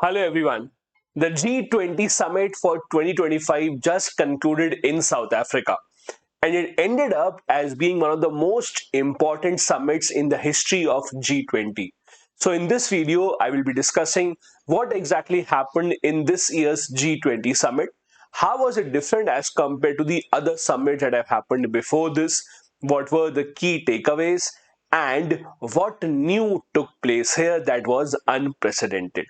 Hello everyone. The G20 Summit for 2025 just concluded in South Africa, and it ended up as being one of the most important summits in the history of G20. So in this video, I will be discussing what exactly happened in this year's G20 Summit. How was it different as compared to the other summits that have happened before this? What were the key takeaways? And what new took place here that was unprecedented?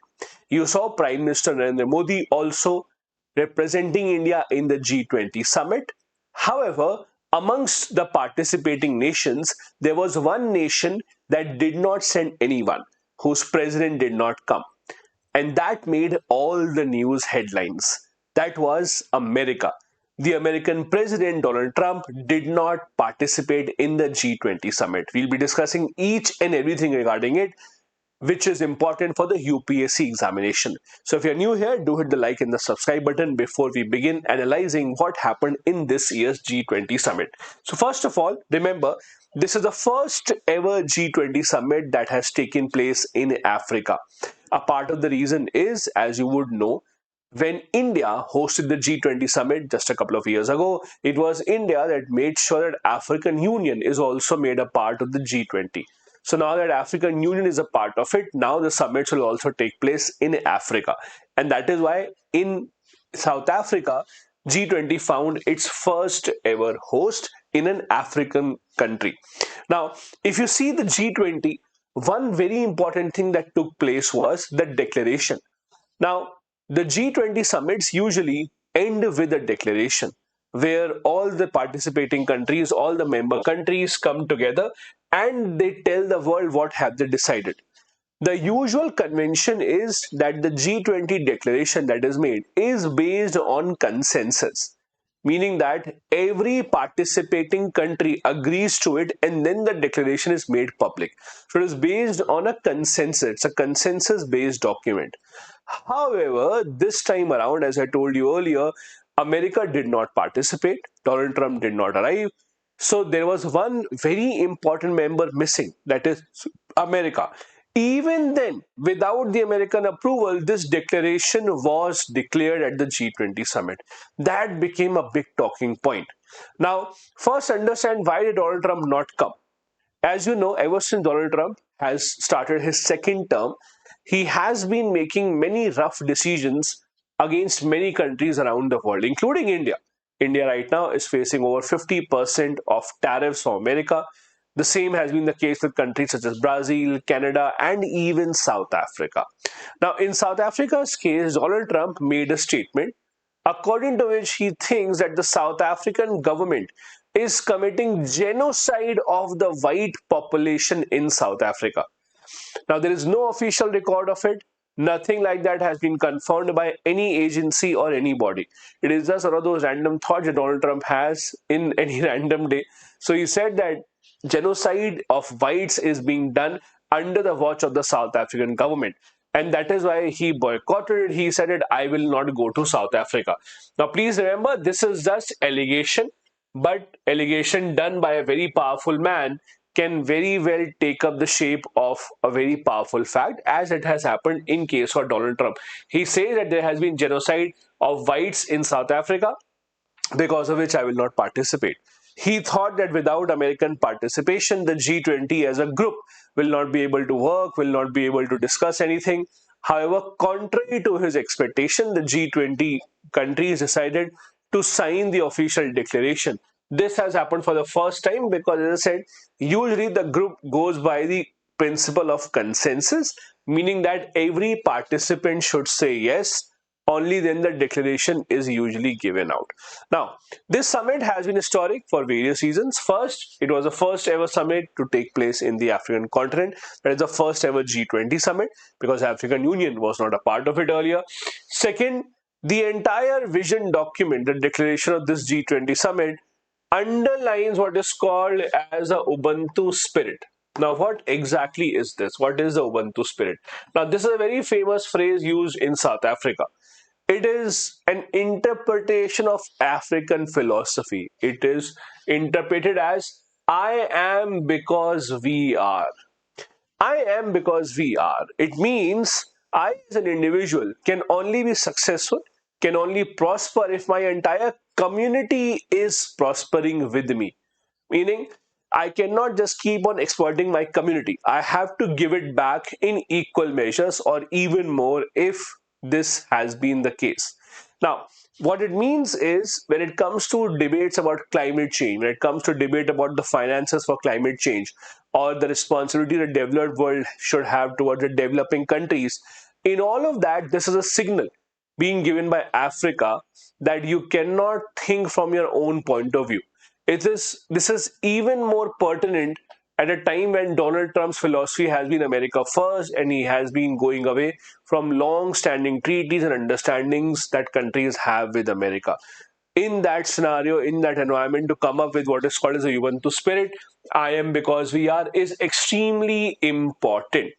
You saw Prime Minister Narendra Modi also representing India in the G20 summit. However, amongst the participating nations, there was one nation that did not send anyone, whose president did not come. And that made all the news headlines. That was America. The American president Donald Trump did not participate in the G20 summit. We'll be discussing each and everything regarding it, which is important for the UPSC examination. So if you're new here, do hit the like and the subscribe button before we begin analyzing what happened in this year's G20 summit. So first of all, remember, this is the first ever G20 summit that has taken place in Africa. A part of the reason is, as you would know, when India hosted the G20 summit just a couple of years ago, it was India that made sure that African Union is also made a part of the G20. So now that African Union is a part of it, now the summits will also take place in Africa. And that is why in South Africa, G20 found its first ever host in an African country. Now, if you see the G20, one very important thing that took place was the declaration. Now, the G20 summits usually end with a declaration where all the participating countries, all the member countries come together and they tell the world what have they decided. The usual convention is that the G20 declaration that is made is based on consensus, meaning that every participating country agrees to it and then the declaration is made public. So it is based on a consensus, it's a consensus based document. However, this time around, as I told you earlier, America did not participate, Donald Trump did not arrive. So there was one very important member missing, that is America. Even then, without the American approval, this declaration was declared at the G20 summit. That became a big talking point. Now, first understand, why did Donald Trump not come? As you know, ever since Donald Trump has started his second term, he has been making many rough decisions against many countries around the world, including India. India right now is facing over 50% of tariffs from America. The same has been the case with countries such as Brazil, Canada, and even South Africa. Now, in South Africa's case, Donald Trump made a statement according to which he thinks that the South African government is committing genocide of the white population in South Africa. Now, there is no official record of it. Nothing like that has been confirmed by any agency or anybody. It is just one of those random thoughts that Donald Trump has in any random day. So he said that genocide of whites is being done under the watch of the South African government. And that is why he boycotted it. He said that I will not go to South Africa. Now, please remember, this is just allegation, but allegation done by a very powerful man can very well take up the shape of a very powerful fact, as it has happened in case of Donald Trump. He says that there has been genocide of whites in South Africa, because of which I will not participate. He thought that without American participation, the G20 as a group will not be able to work, will not be able to discuss anything. However, contrary to his expectation, the G20 countries decided to sign the official declaration. This has happened for the first time because, as I said, usually the group goes by the principle of consensus, meaning that every participant should say yes, only then the declaration is usually given out. Now, this summit has been historic for various reasons. First, it was the first ever summit to take place in the African continent. That is the first ever G20 summit, because African Union was not a part of it earlier. Second, the entire vision document, the declaration of this G20 summit, underlines what is called as a Ubuntu spirit. Now, what exactly is this? What is the Ubuntu spirit? Now, this is a very famous phrase used in South Africa. It is an interpretation of African philosophy. It is interpreted as I am because we are. I am because we are. It means I as an individual can only be successful, can only prosper if my entire community is prospering with me. Meaning, I cannot just keep on exploiting my community. I have to give it back in equal measures or even more if this has been the case. Now, what it means is when it comes to debates about climate change, when it comes to debate about the finances for climate change or the responsibility the developed world should have towards the developing countries, in all of that, this is a signal being given by Africa that you cannot think from your own point of view. This is even more pertinent at a time when Donald Trump's philosophy has been America first and he has been going away from long-standing treaties and understandings that countries have with America. In that scenario, in that environment, to come up with what is called as a Ubuntu spirit, I am because we are, is extremely important.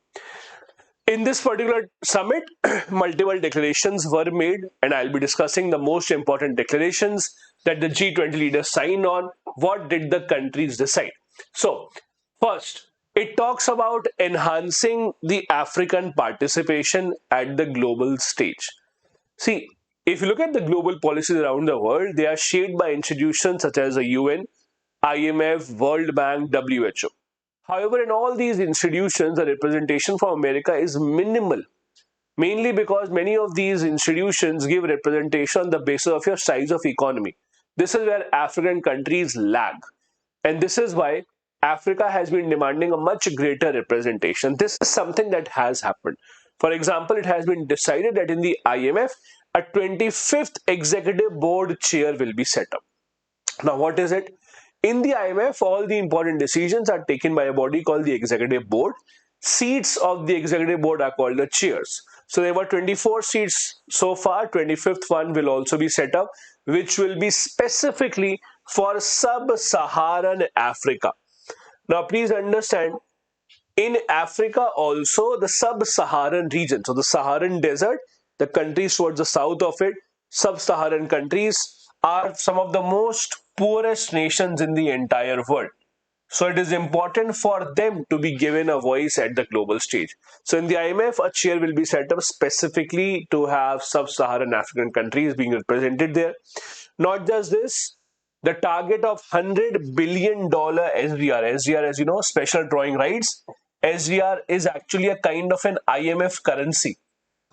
In this particular summit, multiple declarations were made, and I'll be discussing the most important declarations that the G20 leaders signed on. What did the countries decide? So, first, it talks about enhancing the African participation at the global stage. See, if you look at the global policies around the world, they are shaped by institutions such as the UN, IMF, World Bank, WHO. However, in all these institutions, the representation from America is minimal, mainly because many of these institutions give representation on the basis of your size of economy. This is where African countries lag. And this is why Africa has been demanding a much greater representation. This is something that has happened. For example, it has been decided that in the IMF, a 25th executive board chair will be set up. Now, what is it? In the IMF, all the important decisions are taken by a body called the Executive Board. Seats of the Executive Board are called the chairs. So there were 24 seats so far. 25th one will also be set up, which will be specifically for Sub-Saharan Africa. Now, please understand, in Africa also, the Sub-Saharan region, so the Saharan desert, the countries towards the south of it, Sub-Saharan countries are some of the most poorest nations in the entire world. So it is important for them to be given a voice at the global stage. So in the IMF, a chair will be set up specifically to have Sub-Saharan African countries being represented there. Not just this, the target of $100 billion SDR. SDR, as you know, special drawing rights. SDR is actually a kind of an IMF currency.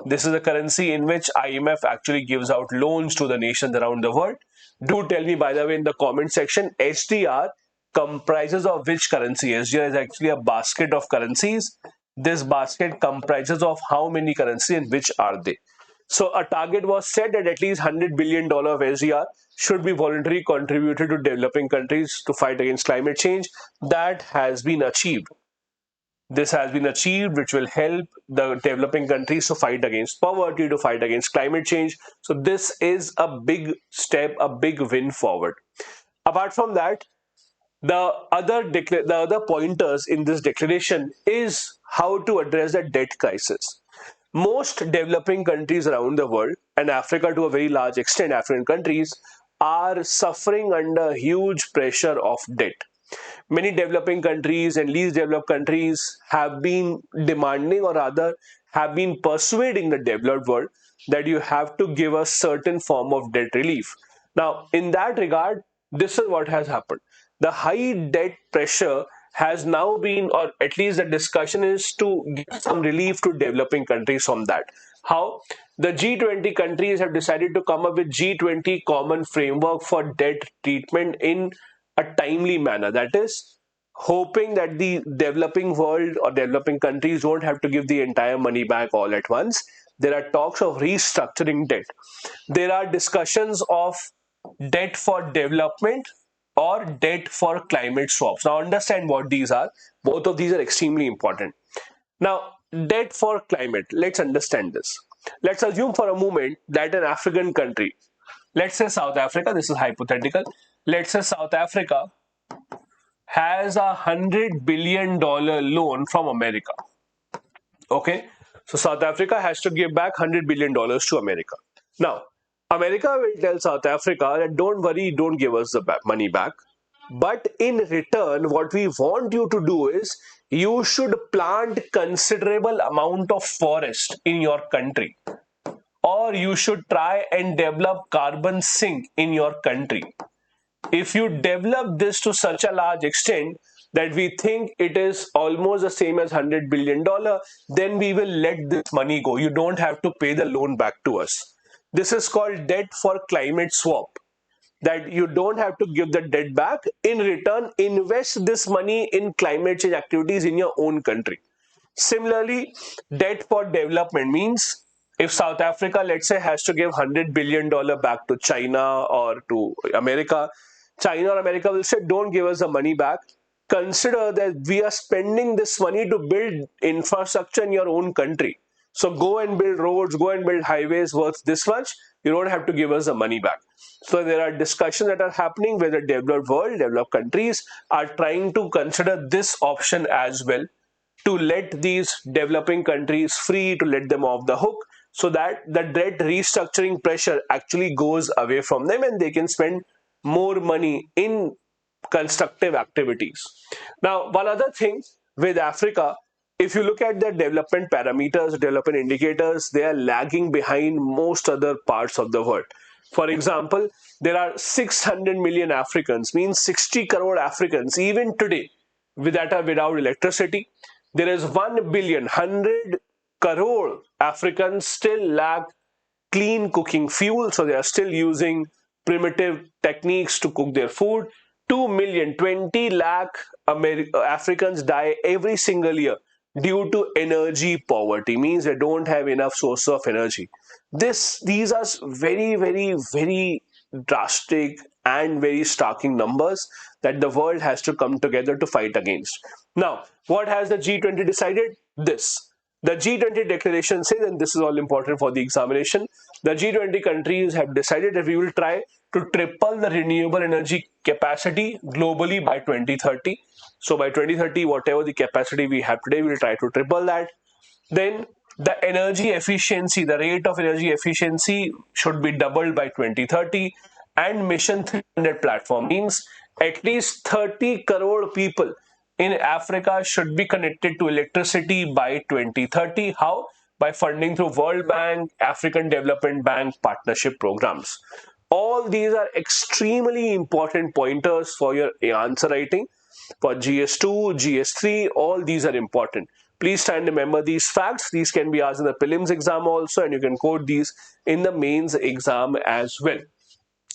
This is a currency in which IMF actually gives out loans to the nations around the world. Do tell me, by the way, in the comment section, SDR comprises of which currency? SDR is actually a basket of currencies. This basket comprises of how many currencies and which are they? So a target was set that at least $100 billion of SDR should be voluntarily contributed to developing countries to fight against climate change. That has been achieved. This has been achieved, which will help the developing countries to fight against poverty, to fight against climate change. So this is a big step, a big win forward. Apart from that, the other pointers in this declaration is how to address the debt crisis. Most developing countries around the world, and Africa to a very large extent, African countries, are suffering under huge pressure of debt. Many developing countries and least developed countries have been demanding, or rather have been persuading the developed world that you have to give a certain form of debt relief. Now, in that regard, this is what has happened. The high debt pressure has now been, or at least the discussion is to give some relief to developing countries from that. How? The G20 countries have decided to come up with G20 common framework for debt treatment in a timely manner. That is, hoping that the developing world or developing countries don't have to give the entire money back all at once. There are talks of restructuring debt. There are discussions of debt for development or debt for climate swaps. Now, understand what these are. Both of these are extremely important. Now, debt for climate. Let's understand this. Let's assume for a moment that an African country, let's say South Africa, this is hypothetical. Let's say South Africa has $100 billion loan from America. Okay, so South Africa has to give back $100 billion to America. Now, America will tell South Africa that don't worry, don't give us the money back. But in return, what we want you to do is you should plant considerable amount of forest in your country, or you should try and develop carbon sink in your country. If you develop this to such a large extent that we think it is almost the same as $100 billion, then we will let this money go. You don't have to pay the loan back to us. This is called debt for climate swap, that you don't have to give the debt back. In return, invest this money in climate change activities in your own country. Similarly, debt for development means if South Africa, let's say, has to give $100 billion back to China or to America, China or America will say, don't give us the money back. Consider that we are spending this money to build infrastructure in your own country. So go and build roads, go and build highways worth this much. You don't have to give us the money back. So there are discussions that are happening where the developed world, developed countries are trying to consider this option as well, to let these developing countries free, to let them off the hook, so that the debt restructuring pressure actually goes away from them and they can spend more money in constructive activities. Now, one other thing with Africa, if you look at their development parameters, development indicators, they are lagging behind most other parts of the world. For example, there are 600 million Africans, means 60 crore Africans, even today, that are without electricity. There is 1 billion, 100 crore Africans still lack clean cooking fuel, so they are still using primitive techniques to cook their food. 2 million, 20 lakh Africans die every single year due to energy poverty, means they don't have enough source of energy. These are very, very, very drastic and very starking numbers that the world has to come together to fight against. Now, what has the G20 decided? This. The G20 declaration says, and this is all important for the examination, the G20 countries have decided that we will try to triple the renewable energy capacity globally by 2030. So by 2030, whatever the capacity we have today, we will try to triple that. Then the energy efficiency, the rate of energy efficiency should be doubled by 2030. And Mission 300 platform means at least 30 crore people in Africa should be connected to electricity by 2030. How? By funding through World Bank, African Development Bank partnership programs. All these are extremely important pointers for your answer writing. For GS2, GS3, all these are important. Please try and remember these facts. These can be asked in the prelims exam also, and you can quote these in the mains exam as well.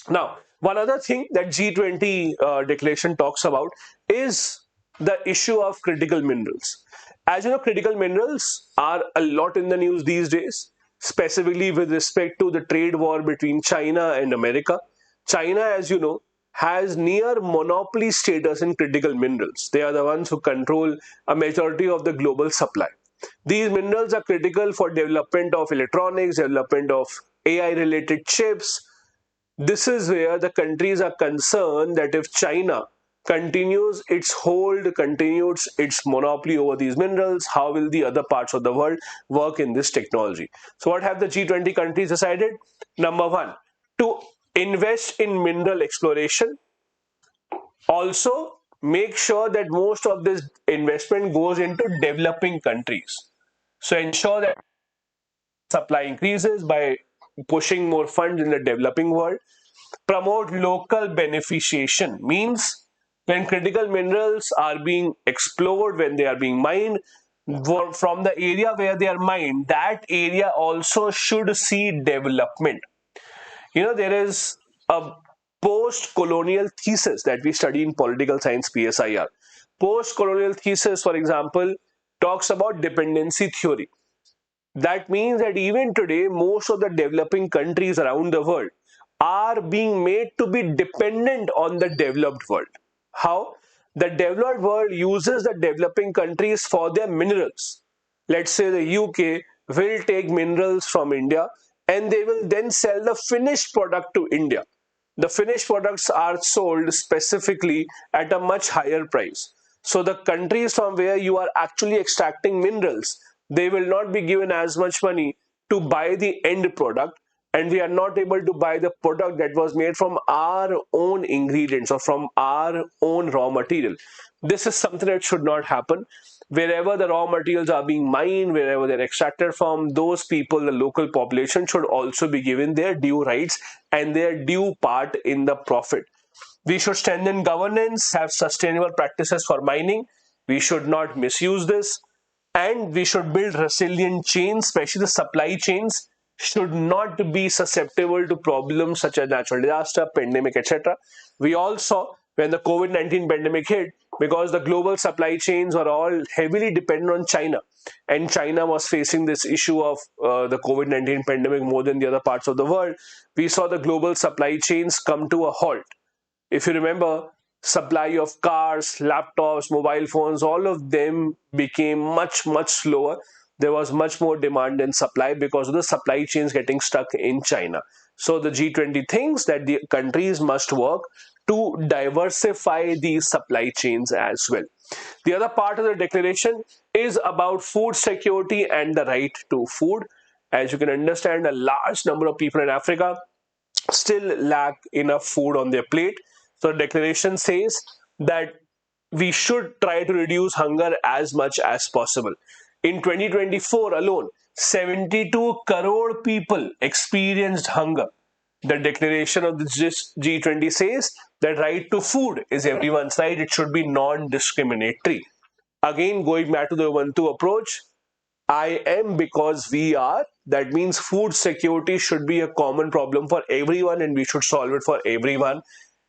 Now, one other thing that G20 declaration talks about is the issue of critical minerals. As you know, critical minerals are a lot in the news these days, specifically with respect to the trade war between China and America. China, as you know, has near monopoly status in critical minerals. They are the ones who control a majority of the global supply. These minerals are critical for development of electronics, development of AI related chips. This is where the countries are concerned that if China continues its hold, continues its monopoly over these minerals, how will the other parts of the world work in this technology? So what have the G20 countries decided? Number one, to invest in mineral exploration. Also, make sure that most of this investment goes into developing countries. So ensure that supply increases by pushing more funds in the developing world. Promote local beneficiation, means when critical minerals are being explored, when they are being mined, from the area where they are mined, that area also should see development. You know, there is a post-colonial thesis that we study in political science PSIR. Post-colonial thesis, for example, talks about dependency theory. That means that even today, most of the developing countries around the world are being made to be dependent on the developed world. How? The developed world uses the developing countries for their minerals. Let's say the UK will take minerals from India and they will then sell the finished product to India. The finished products are sold specifically at a much higher price. So the countries from where you are actually extracting minerals, they will not be given as much money to buy the end product, and we are not able to buy the product that was made from our own ingredients or from our own raw material. This is something that should not happen. wherever the raw materials are being mined, wherever they're extracted from, those people, the local population, should also be given their due rights and their due part in the profit. We should strengthen governance, have sustainable practices for mining. We should not misuse this. And we should build resilient chains, especially the supply chains should not be susceptible to problems such as natural disaster, pandemic, etc. We all saw when the COVID-19 pandemic hit, because the global supply chains were all heavily dependent on China, and China was facing this issue of the COVID-19 pandemic more than the other parts of the world. We saw the global supply chains come to a halt. If you remember, supply of cars, laptops, mobile phones, all of them became much slower. There was much more demand than supply because of the supply chains getting stuck in China. So the G20 thinks that the countries must work to diversify these supply chains as well. The other part of the declaration is about food security and the right to food. As you can understand, a large number of people in Africa still lack enough food on their plate. So the declaration says that we should try to reduce hunger as much as possible. In 2024 alone, 72 crore people experienced hunger. The declaration of the G20 says that right to food is everyone's right. It should be non-discriminatory. Again, going back to the Ubuntu approach, I am because we are. That means food security should be a common problem for everyone and we should solve it for everyone,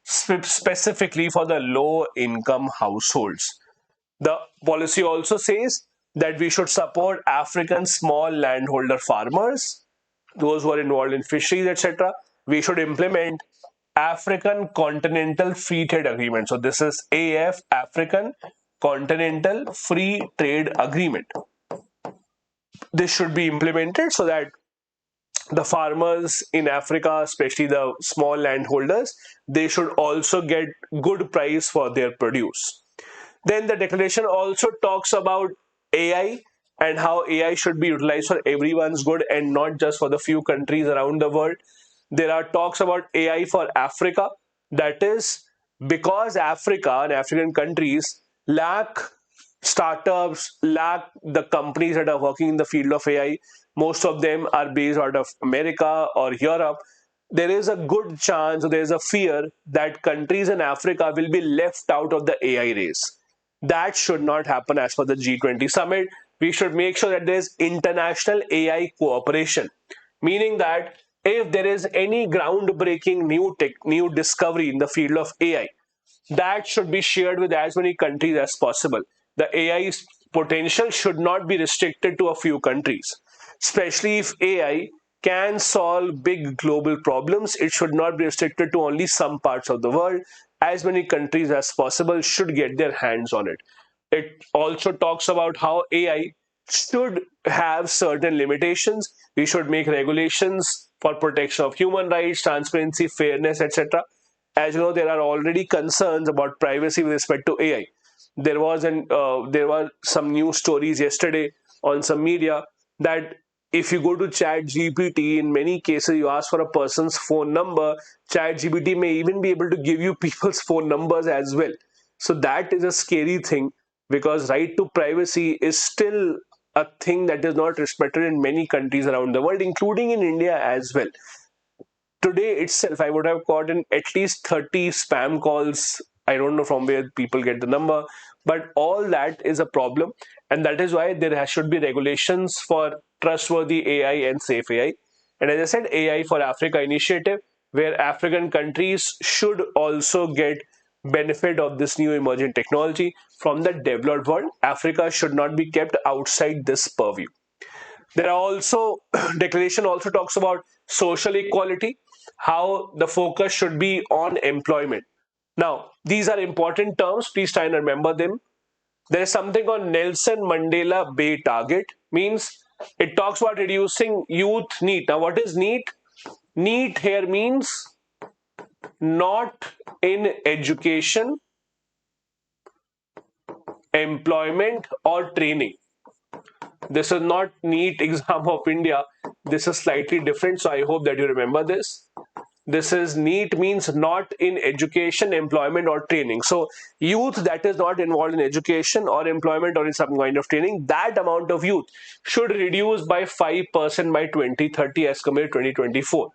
specifically for the low income households. The policy also says that we should support African small landholder farmers, those who are involved in fisheries, etc. We should implement African Continental Free Trade Agreement. So this is AF, African Continental Free Trade Agreement. This should be implemented so that the farmers in Africa, especially the small landholders, they should also get good price for their produce. Then the declaration also talks about AI and how AI should be utilized for everyone's good and not just for the few countries around the world. There are talks about AI for Africa. That is because Africa and African countries lack startups, lack the companies that are working in the field of AI. Most of them are based out of America or Europe. There is a good chance, or there is a fear that countries in Africa will be left out of the AI race. That should not happen as per the G20 summit. We should make sure that there is international AI cooperation, meaning that if there is any groundbreaking new discovery in the field of AI, that should be shared with as many countries as possible. The AI's potential should not be restricted to a few countries, especially if AI can solve big global problems. It should not be restricted to only some parts of the world. As many countries as possible should get their hands on it. It also talks about how AI should have certain limitations. We should make regulations for protection of human rights, transparency, fairness, etc. As you know, there are already concerns about privacy with respect to AI. There were some news stories yesterday on some media that if you go to Chat GPT, in many cases you ask for a person's phone number, Chat GPT may even be able to give you people's phone numbers as well. So that is a scary thing because right to privacy is still a thing that is not respected in many countries around the world, including in India as well. Today itself, I would have gotten at least 30 spam calls. I don't know from where people get the number, but all that is a problem. And that is why there should be regulations for trustworthy AI and safe AI. And as I said, AI for Africa initiative, where African countries should also get benefit of this new emerging technology from the developed world. Africa should not be kept outside this purview. There are also, declaration also talks about social equality, how the focus should be on employment. Now, these are important terms. Please try and remember them. There is something on Nelson Mandela Bay target, means it talks about reducing youth need. Now, what is need? Need here means not in education, employment, or training. This is not NEET exam of India. This is slightly different. So I hope that you remember this. This is NEET means not in education, employment or training. So youth that is not involved in education or employment or in some kind of training, that amount of youth should reduce by 5% by 2030 as compared to 2024.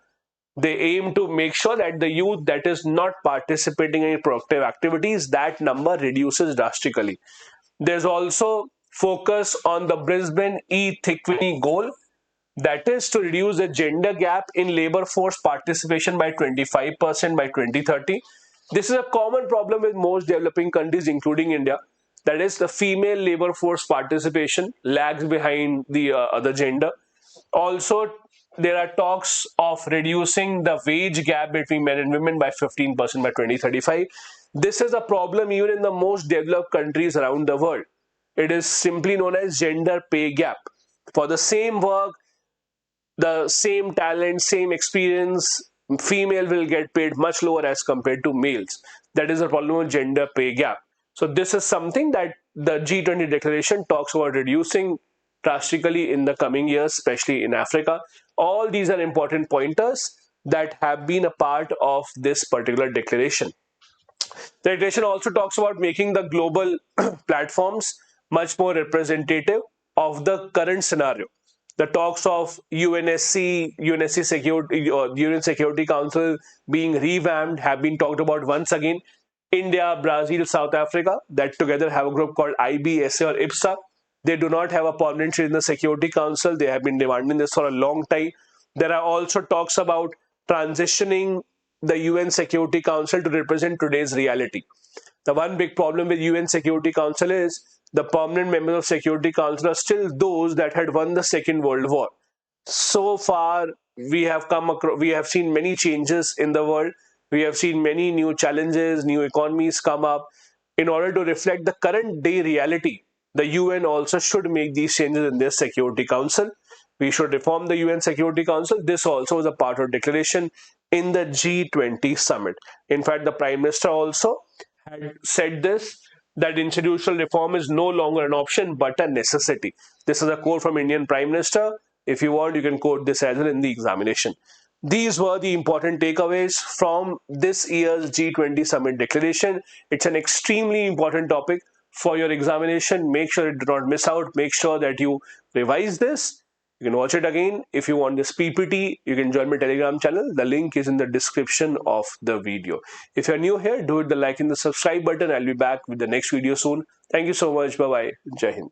They aim to make sure that the youth that is not participating in productive activities, that number reduces drastically. There's also focus on the Brisbane E-Thickney goal, that is to reduce the gender gap in labor force participation by 25% by 2030. This is a common problem with most developing countries, including India. That is, the female labor force participation lags behind the other gender. Also, there are talks of reducing the wage gap between men and women by 15% by 2035. This is a problem even in the most developed countries around the world. It is simply known as gender pay gap. For the same work, the same talent, same experience, female will get paid much lower as compared to males. That is a problem of gender pay gap. So this is something that the G20 declaration talks about reducing drastically in the coming years, especially in Africa. All these are important pointers that have been a part of this particular declaration. The declaration also talks about making the global platforms much more representative of the current scenario. The talks of UNSC Security, UN Security Council being revamped have been talked about once again. India, Brazil, South Africa, that together have a group called IBSA or IPSA. They do not have a permanent seat in the Security Council. They have been demanding this for a long time. There are also talks about transitioning the UN Security Council to represent today's reality. The one big problem with UN Security Council is the permanent members of Security Council are still those that had won the Second World War. So far, we have seen many changes in the world. We have seen many new challenges, new economies come up. In order to reflect the current day reality, the UN also should make these changes in their Security Council. We should reform the UN Security Council. This also is a part of declaration in the G20 Summit. In fact, the Prime Minister also had said this, that institutional reform is no longer an option but a necessity. This is a quote from Indian Prime Minister. If you want, you can quote this as well in the examination. These were the important takeaways from this year's G20 Summit declaration. It's an extremely important topic for your examination. Make sure you do not miss out. Make sure that you revise this. You can watch it again. If you want this PPT, you can join my Telegram channel. The link is in the description of the video. If you're new here, do hit the like and the subscribe button. I'll be back with the next video soon. Thank you so much. Bye-bye. Jai Hind.